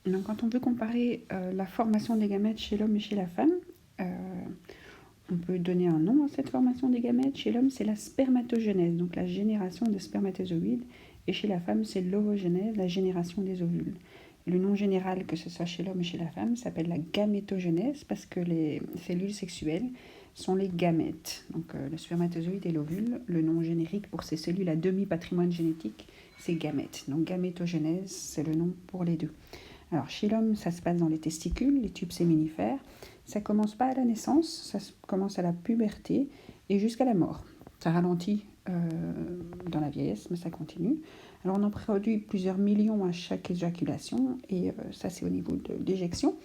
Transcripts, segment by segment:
Donc, quand on veut comparer la formation des gamètes chez l'homme et chez la femme, on peut donner un nom à cette formation des gamètes. Chez l'homme, c'est la spermatogenèse, donc la génération des spermatozoïdes. Et chez la femme, c'est l'ovogenèse, la génération des ovules. Le nom général, que ce soit chez l'homme et chez la femme, s'appelle la gamétogenèse parce que les cellules sexuelles sont les gamètes. Donc le spermatozoïde et l'ovule, le nom générique pour ces cellules à demi-patrimoine génétique, c'est gamètes. Donc gamétogenèse, c'est le nom pour les deux. Alors chez l'homme, ça se passe dans les testicules, les tubes séminifères. Ça commence pas à la naissance, ça commence à la puberté et jusqu'à la mort. Ça ralentit dans la vieillesse, mais ça continue. Alors on en produit plusieurs millions à chaque éjaculation, et ça c'est au niveau de l'éjection.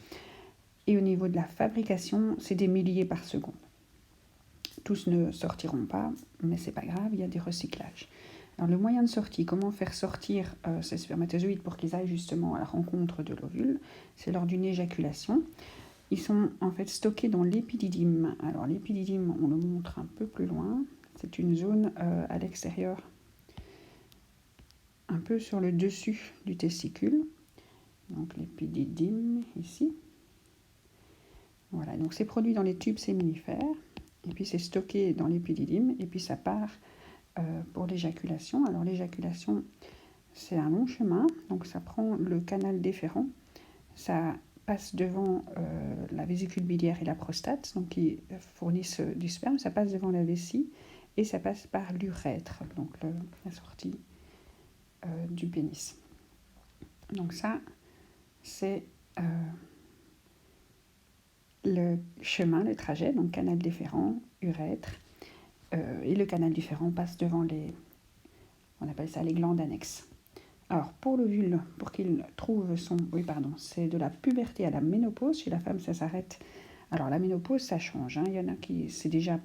Et au niveau de la fabrication, c'est des milliers par seconde. Tous ne sortiront pas, mais c'est pas grave, il y a des recyclages. Alors le moyen de sortie, comment faire sortir ces spermatozoïdes pour qu'ils aillent justement à la rencontre de l'ovule, c'est lors d'une éjaculation. Ils sont en fait stockés dans l'épididyme. Alors l'épididyme, on le montre un peu plus loin. C'est une zone à l'extérieur, un peu sur le dessus du testicule. Donc l'épididyme ici. Voilà, donc c'est produit dans les tubes séminifères. Et puis c'est stocké dans l'épididyme. Et puis ça part pour l'éjaculation. Alors l'éjaculation, c'est un long chemin. Donc ça prend le canal déférent. Ça passe devant la vésicule biliaire et la prostate, donc qui fournissent du sperme, ça passe devant la vessie et ça passe par l'urètre, donc la sortie du pénis. Donc ça, c'est le chemin, le trajet, donc canal déférent, urètre, et le canal déférent passe devant on appelle ça les glandes annexes. Alors, pour l'ovule, pour qu'il trouve son... c'est de la puberté à la ménopause. Chez la femme, ça s'arrête. Alors, la ménopause, ça change. Il y en a qui, c'est déjà...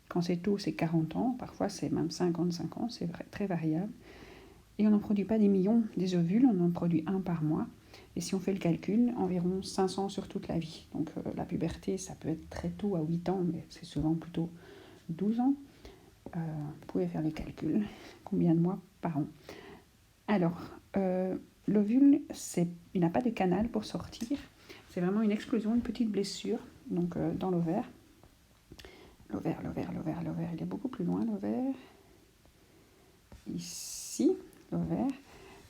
Quand c'est tôt, c'est 40 ans. Parfois, c'est même 55 ans. C'est très variable. Et on n'en produit pas des millions des ovules. On en produit un par mois. Et si on fait le calcul, environ 500 sur toute la vie. Donc, la puberté, ça peut être très tôt, à 8 ans, mais c'est souvent plutôt 12 ans. Vous pouvez faire le calcul. Combien de mois par an ? Alors, l'ovule, il n'a pas de canal pour sortir. C'est vraiment une explosion, une petite blessure donc, dans l'ovaire. L'ovaire, il est beaucoup plus loin, l'ovaire. Ici, l'ovaire.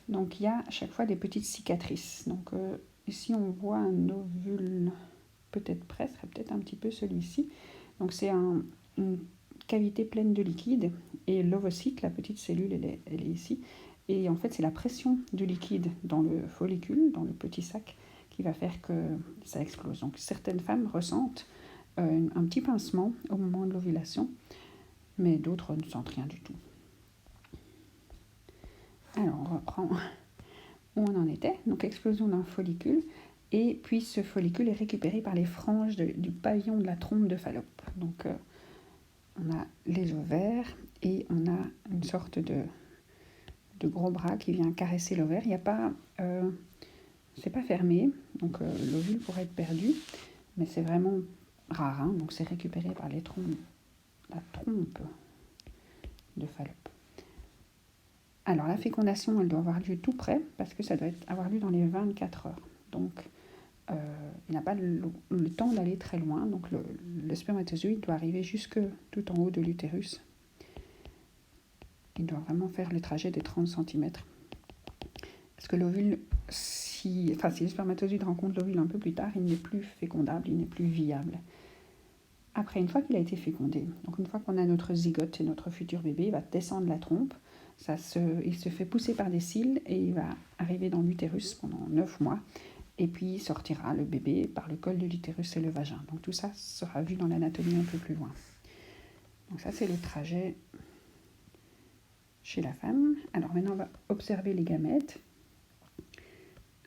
Donc, il y a à chaque fois des petites cicatrices. Donc, ici, on voit un ovule peut-être près, serait peut-être un petit peu celui-ci. Donc, c'est une cavité pleine de liquide. Et l'ovocyte, la petite cellule, elle est ici. Et en fait, c'est la pression du liquide dans le follicule, dans le petit sac, qui va faire que ça explose. Donc, certaines femmes ressentent un petit pincement au moment de l'ovulation, mais d'autres ne sentent rien du tout. Alors, on reprend où on en était. Donc, explosion d'un follicule. Et puis, ce follicule est récupéré par les franges du pavillon de la trompe de Fallope. Donc, on a les ovaires et on a une sorte de gros bras qui vient caresser l'ovaire. Il n'y a pas... c'est pas fermé, donc l'ovule pourrait être perdu, mais c'est vraiment rare, donc c'est récupéré par la trompe de Fallope. Alors la fécondation, elle doit avoir lieu tout près, parce que ça doit avoir lieu dans les 24 heures. Donc il n'a pas le temps d'aller très loin, donc le spermatozoïde doit arriver jusque tout en haut de l'utérus. Il doit vraiment faire le trajet des 30 cm. Parce que l'ovule, si le spermatozoïde rencontre l'ovule un peu plus tard, il n'est plus fécondable, il n'est plus viable. Après, une fois qu'il a été fécondé, donc une fois qu'on a notre zygote et notre futur bébé, il va descendre la trompe, il se fait pousser par des cils et il va arriver dans l'utérus pendant 9 mois. Et puis il sortira le bébé par le col de l'utérus et le vagin. Donc tout ça sera vu dans l'anatomie un peu plus loin. Donc ça, c'est le trajet chez la femme. Alors maintenant, on va observer les gamètes.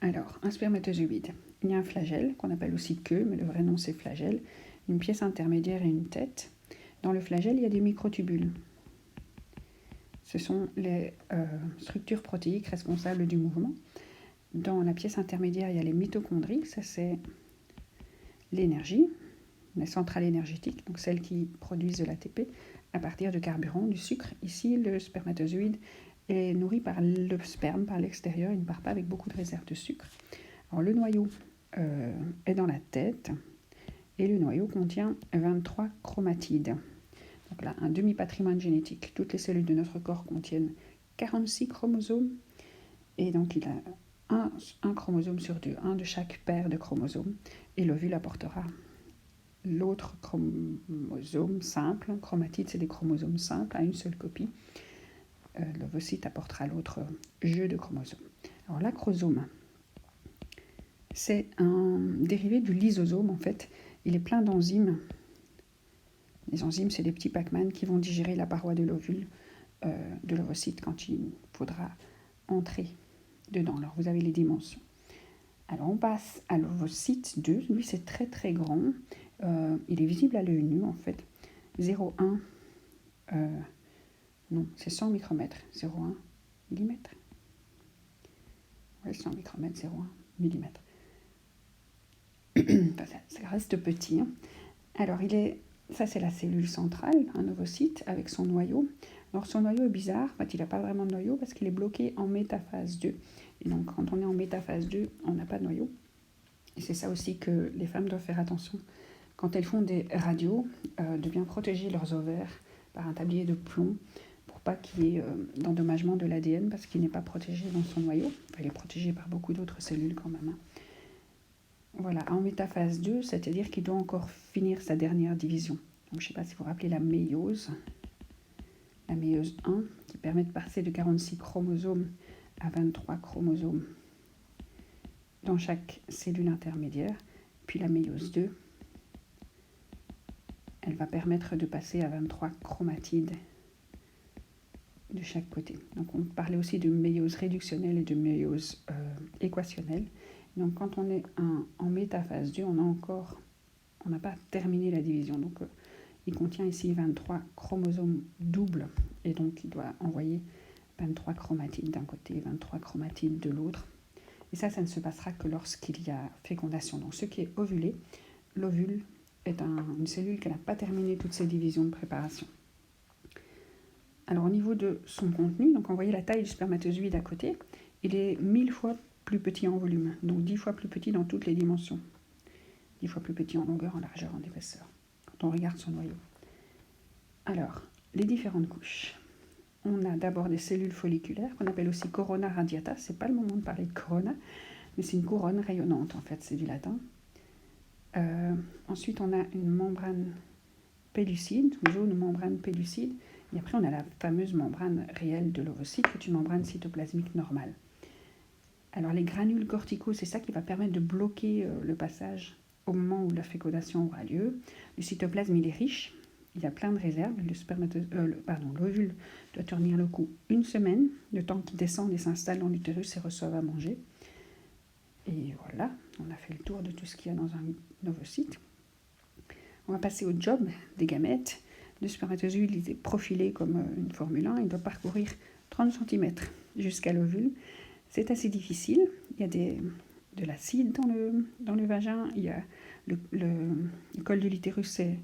Alors, un spermatozoïde. Il y a un flagelle, qu'on appelle aussi queue, mais le vrai nom c'est flagelle, une pièce intermédiaire et une tête. Dans le flagelle, il y a des microtubules. Ce sont les structures protéiques responsables du mouvement. Dans la pièce intermédiaire, il y a les mitochondries, ça c'est l'énergie, les centrales énergétiques, donc celles qui produisent de l'ATP à partir de carburant, du sucre. Ici, le spermatozoïde est nourri par le sperme, par l'extérieur, il ne part pas avec beaucoup de réserves de sucre. Alors le noyau est dans la tête et le noyau contient 23 chromatides. Donc là, un demi-patrimoine génétique. Toutes les cellules de notre corps contiennent 46 chromosomes et donc il a un chromosome sur deux, un de chaque paire de chromosomes, et l'ovule apportera l'autre chromosome simple. Chromatide, c'est des chromosomes simples à une seule copie. L'ovocyte apportera l'autre jeu de chromosomes. Alors l'acrosome, c'est un dérivé du lysosome en fait. Il est plein d'enzymes. Les enzymes, c'est des petits Pac-Man qui vont digérer la paroi de l'ovule, de l'ovocyte quand il faudra entrer dedans. Alors vous avez les dimensions. Alors on passe à l'ovocyte 2. Lui, c'est très très grand. Il est visible à l'œil nu en fait. 0,1 non, c'est 100 micromètres, 0,1 millimètre. Oui, 100 micromètres, 0,1 millimètre. Enfin, ça reste petit. Hein. Alors, ça c'est la cellule centrale, un ovocyte, avec son noyau. Alors, son noyau est bizarre. En fait, il n'a pas vraiment de noyau parce qu'il est bloqué en métaphase 2. Et donc, quand on est en métaphase 2, on n'a pas de noyau. Et c'est ça aussi que les femmes doivent faire attention quand elles font des radios, de bien protéger leurs ovaires par un tablier de plomb, pour pas qu'il y ait d'endommagement de l'ADN, parce qu'il n'est pas protégé dans son noyau. Enfin, il est protégé par beaucoup d'autres cellules quand même. Hein. Voilà, en métaphase 2, c'est-à-dire qu'il doit encore finir sa dernière division. Donc, je ne sais pas si vous vous rappelez la méiose 1, qui permet de passer de 46 chromosomes à 23 chromosomes dans chaque cellule intermédiaire. Puis la méiose 2, elle va permettre de passer à 23 chromatides de chaque côté. Donc on parlait aussi de méiose réductionnelle et de méiose équationnelle. Donc quand on est en métaphase 2, on n'a pas terminé la division. Donc il contient ici 23 chromosomes doubles et donc il doit envoyer 23 chromatides d'un côté, 23 chromatides de l'autre. Et ça ne se passera que lorsqu'il y a fécondation. Donc ce qui est ovulé, l'ovule est une cellule qui n'a pas terminé toutes ses divisions de préparation. Alors au niveau de son contenu, donc on voyait la taille du spermatozoïde à côté, il est 1000 fois plus petit en volume, donc 10 fois plus petit dans toutes les dimensions. 10 fois plus petit en longueur, en largeur, en épaisseur, quand on regarde son noyau. Alors, les différentes couches. On a d'abord des cellules folliculaires, qu'on appelle aussi corona radiata. C'est pas le moment de parler de corona, mais c'est une couronne rayonnante, en fait, c'est du latin. Ensuite, on a une membrane pellucide, une jaune membrane pellucide. Et après, on a la fameuse membrane réelle de l'ovocyte, qui est une membrane cytoplasmique normale. Alors, les granules corticaux, c'est ça qui va permettre de bloquer le passage au moment où la fécondation aura lieu. Le cytoplasme, il est riche, il y a plein de réserves. L'ovule doit tenir le coup 1 semaine, le temps qu'il descende et s'installe dans l'utérus et reçoive à manger. Et voilà, on a fait le tour de tout ce qu'il y a dans un ovocyte. On va passer au job des gamètes. Le spermatozoïde il est profilé comme une Formule 1. Il doit parcourir 30 cm jusqu'à l'ovule. C'est assez difficile. Il y a de l'acide dans le vagin. Il y a le col de l'utérus est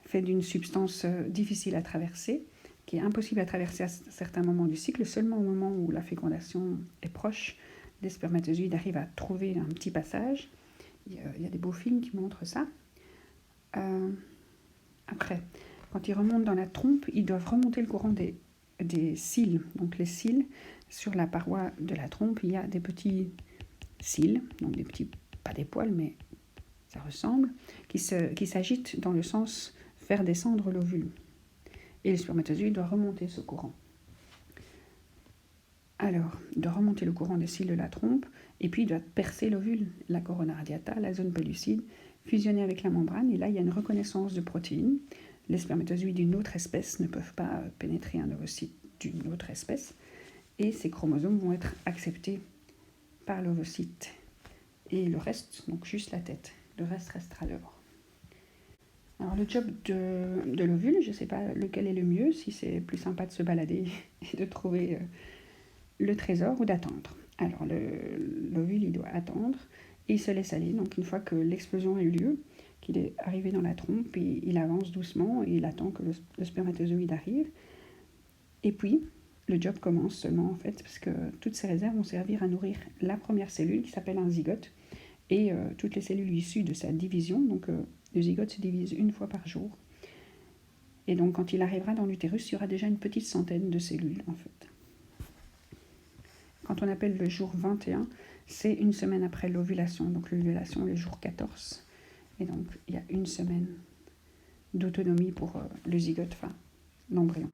fait d'une substance difficile à traverser, qui est impossible à traverser à certains moments du cycle. Seulement au moment où la fécondation est proche, les spermatozoïdes arrivent à trouver un petit passage. Il y a des beaux films qui montrent ça. Après, quand ils remontent dans la trompe, ils doivent remonter le courant des cils. Donc les cils, sur la paroi de la trompe, il y a des petits cils, donc des petits, pas des poils, mais ça ressemble, qui s'agitent dans le sens faire descendre l'ovule. Et le spermatozoïde doit remonter ce courant. Alors, il doit remonter le courant des cils de la trompe, et puis il doit percer l'ovule, la corona radiata, la zone pellucide, fusionner avec la membrane, et là il y a une reconnaissance de protéines. Les spermatozoïdes d'une autre espèce ne peuvent pas pénétrer un ovocyte d'une autre espèce, et ces chromosomes vont être acceptés par l'ovocyte. Et le reste, donc juste la tête, le reste restera dehors. Alors le job de l'ovule, je ne sais pas lequel est le mieux, si c'est plus sympa de se balader et de trouver le trésor ou d'attendre. Alors l'ovule, il doit attendre et il se laisse aller. Donc une fois que l'explosion a eu lieu, qu'il est arrivé dans la trompe, il avance doucement et il attend que le spermatozoïde arrive. Et puis le job commence seulement en fait, parce que toutes ces réserves vont servir à nourrir la première cellule qui s'appelle un zygote et toutes les cellules issues de sa division. Donc le zygote se divise une fois par jour. Et donc quand il arrivera dans l'utérus, il y aura déjà une petite centaine de cellules en fait. Quand on appelle le jour 21, c'est une semaine après l'ovulation. Donc l'ovulation est le jour 14. Et donc il y a une semaine d'autonomie pour le zygote, enfin l'embryon.